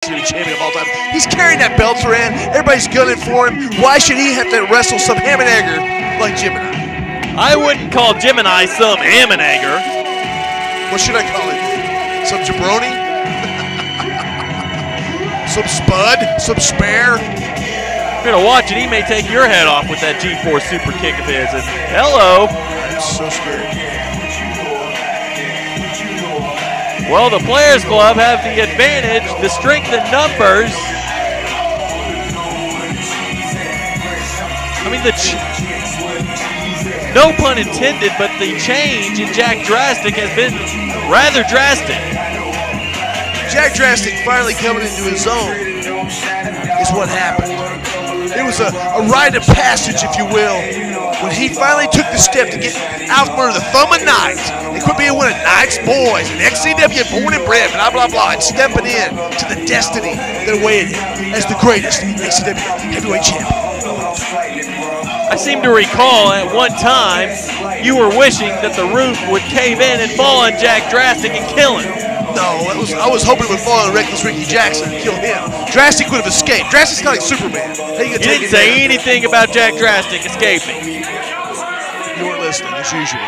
champion of all time. He's carrying that belt around. Everybody's gunning for him. Why should he have to wrestle some ham and egger like Gemini? I wouldn't call Gemini some ham and egger. What should I call it? Some jabroni? Some spud? Some spare? You're gonna watch it. He may take your head off with that G4 super kick of his. And hello. I'm so scared. Well, the Players Club have the advantage, the strength in numbers. I mean, no pun intended, but the change in Jack Drastic has been rather drastic. Jack Drastic finally coming into his own is what happened. It was a rite of passage, if you will, when he finally took the step to get out from under the thumb of Knight and quit being one of Knight's boys and XCW born and bred, blah, blah, blah, and stepping in to the destiny that awaited him as the greatest XCW heavyweight champion. I seem to recall at one time you were wishing that the roof would cave in and fall on Jack Drastic and kill him. No, I was hoping it would fall on Reckless Ricky Jackson and kill him. Drastic would have escaped. Drastic's not like Superman. You didn't say anything about Jack Drastic escaping. You weren't listening, as usual.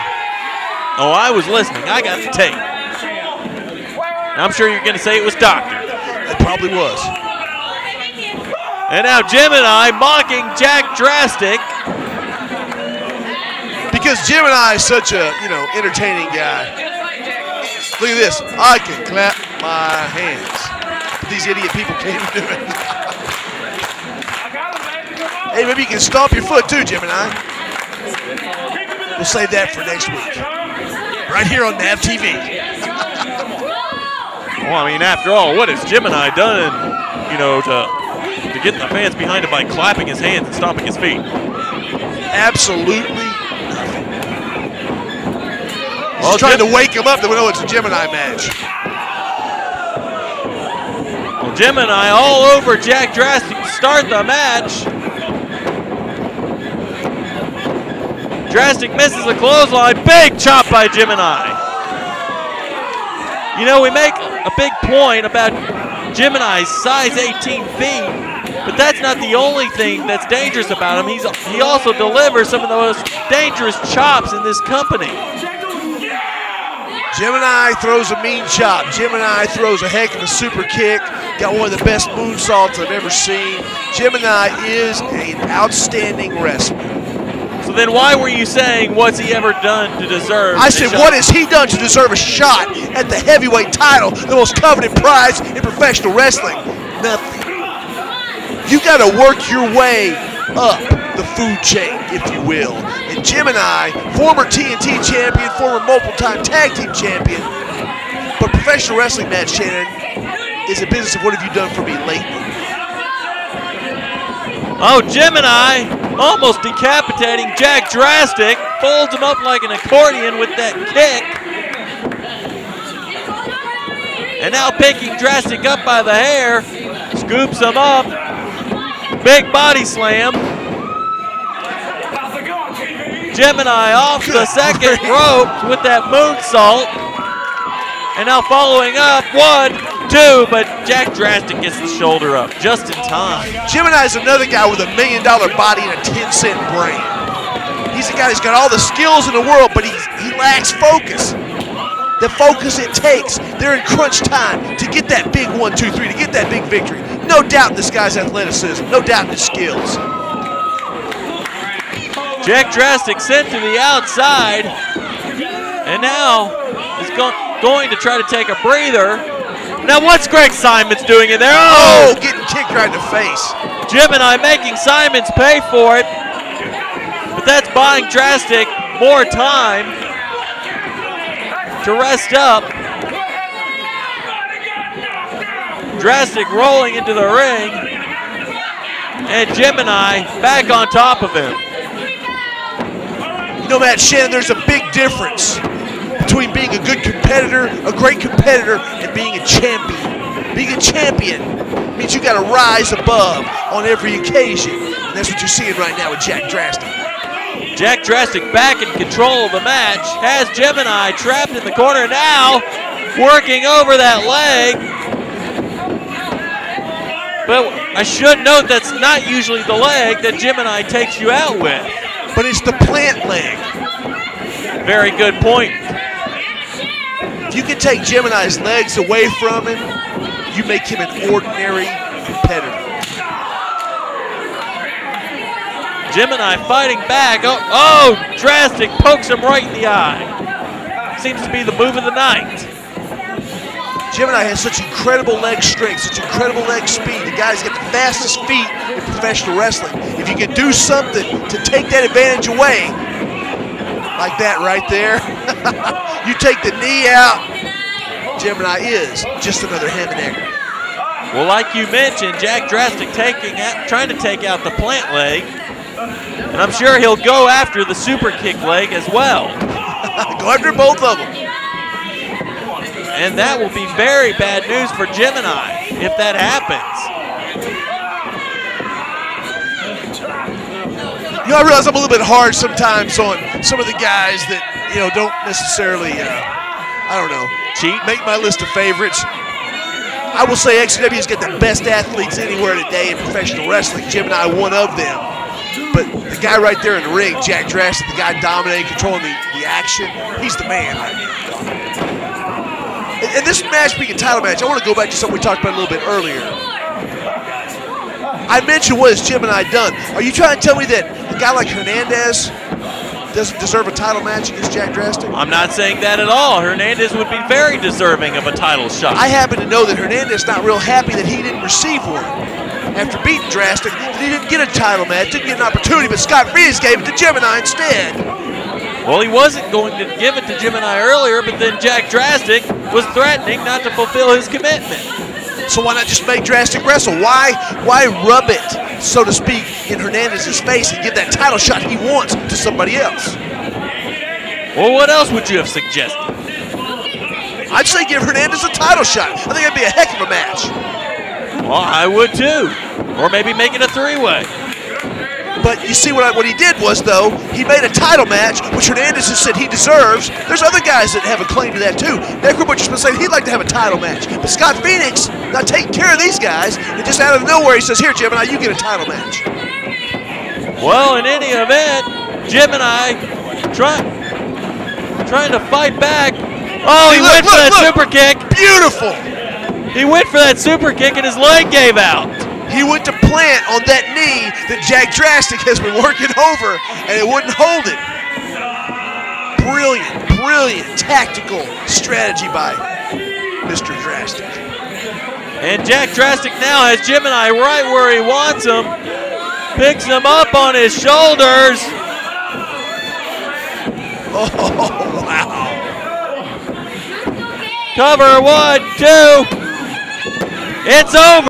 Oh, I was listening. I got the tape. And I'm sure you're going to say it was Doctor. It probably was. And now Gemini mocking Jack Drastic. Because Gemini is such a, entertaining guy. Look at this. I can clap my hands. But these idiot people can't even do it. Hey, maybe you can stomp your foot too, Gemini. We'll save that for next week. Right here on MavTv. Well, I mean, after all, what has Gemini done, to get the fans behind him by clapping his hands and stomping his feet? Absolutely. Well, trying to wake him up that we know it's a Gemini match. Well, Gemini all over Jack Drastic to start the match. Drastic misses a clothesline. Big chop by Gemini. We make a big point about Gemini's size 18 feet, but that's not the only thing that's dangerous about him. He also delivers some of the most dangerous chops in this company. Gemini throws a mean chop. Gemini throws a heck of a super kick. Got one of the best moonsaults I've ever seen. Gemini is an outstanding wrestler. So then why were you saying what's he ever done to deserve I said, what has he done to deserve a shot at the heavyweight title, the most coveted prize in professional wrestling? Nothing. You got to work your way up the food chain, if you will. And Gemini, former TNT champion, former multiple-time tag team champion, but professional wrestling match, Shannon, is a business of what have you done for me lately? Oh, Gemini almost decapitating Jack Drastic. Folds him up like an accordion with that kick. And now picking Drastic up by the hair. Scoops him up. Big body slam. Gemini off the second rope with that moonsault. And now following up, 1, 2, but Jack Drastic gets the shoulder up just in time. Gemini is another guy with $1 million body and a 10-cent brain. He's a guy who's got all the skills in the world, but he lacks focus. The focus it takes. They're in crunch time to get that big 1, 2, 3, to get that big victory. No doubt in this guy's athleticism. No doubt in his skills. Jack Drastic sent to the outside, and now is going to try to take a breather. Now what's Greg Simons doing in there? Oh, getting kicked right in the face. Gemini making Simons pay for it, but that's buying Drastic more time to rest up. Drastic rolling into the ring, and Gemini back on top of him. Matt Shannon, there's a big difference between being a good competitor, a great competitor, and being a champion. Being a champion means you got to rise above on every occasion, and that's what you're seeing right now with Jack Drastic. Jack Drastic back in control of the match, has Gemini trapped in the corner now, working over that leg. But I should note that's not usually the leg that Gemini takes you out with. But it's the plant leg. Very good point. If you can take Gemini's legs away from him, you make him an ordinary competitor. Gemini fighting back. Oh, Drastic pokes him right in the eye. Seems to be the move of the night. Gemini has such incredible leg strength, such incredible leg speed. The guy's got the fastest feet in professional wrestling. If you can do something to take that advantage away, like that right there, you take the knee out, Gemini is just another hem and egger. Well, like you mentioned, Jack Drastic trying to take out the plant leg, and I'm sure he'll go after the super kick leg as well. Go after both of them. And that will be very bad news for Gemini if that happens. You know, I realize I'm a little bit hard sometimes on some of the guys that, don't necessarily, I don't know, make my list of favorites. I will say XCW has got the best athletes anywhere today in professional wrestling. Gemini, one of them. But the guy right there in the ring, Jack Drastic, the guy dominating, controlling the action, he's the man right now. And this match being a title match, I want to go back to something we talked about a little bit earlier. I mentioned what has Gemini done. Are you trying to tell me that a guy like Hernandez doesn't deserve a title match against Jack Drastic? I'm not saying that at all. Hernandez would be very deserving of a title shot. I happen to know that Hernandez is not real happy that he didn't receive one. After beating Drastic, that he didn't get a title match, didn't get an opportunity, but Scott Reeves gave it to Gemini instead. Well, he wasn't going to give it to Gemini earlier, but then Jack Drastic was threatening not to fulfill his commitment. So why not just make Drastic wrestle? Why rub it, so to speak, in Hernandez's face and give that title shot he wants to somebody else? Well, what else would you have suggested? I'd say give Hernandez a title shot. I think it'd be a heck of a match. Well, I would too. Or maybe make it a three-way. But you see what he did was, though, he made a title match, which Hernandez has said he deserves. There's other guys that have a claim to that, too. Necro Butcher's been saying he'd like to have a title match. But Scott Phoenix not taking care of these guys, and just out of nowhere he says, here, Gemini, you get a title match. Well, in any event, Gemini trying to fight back. Oh, he went for that super kick. Beautiful. He went for that super kick, and his leg gave out. He went to plant on that knee that Jack Drastic has been working over, and it wouldn't hold it. Brilliant tactical strategy by Mr. Drastic. And Jack Drastic now has Gemini right where he wants him. Picks him up on his shoulders. Oh, wow. Cover, 1, 2. It's over.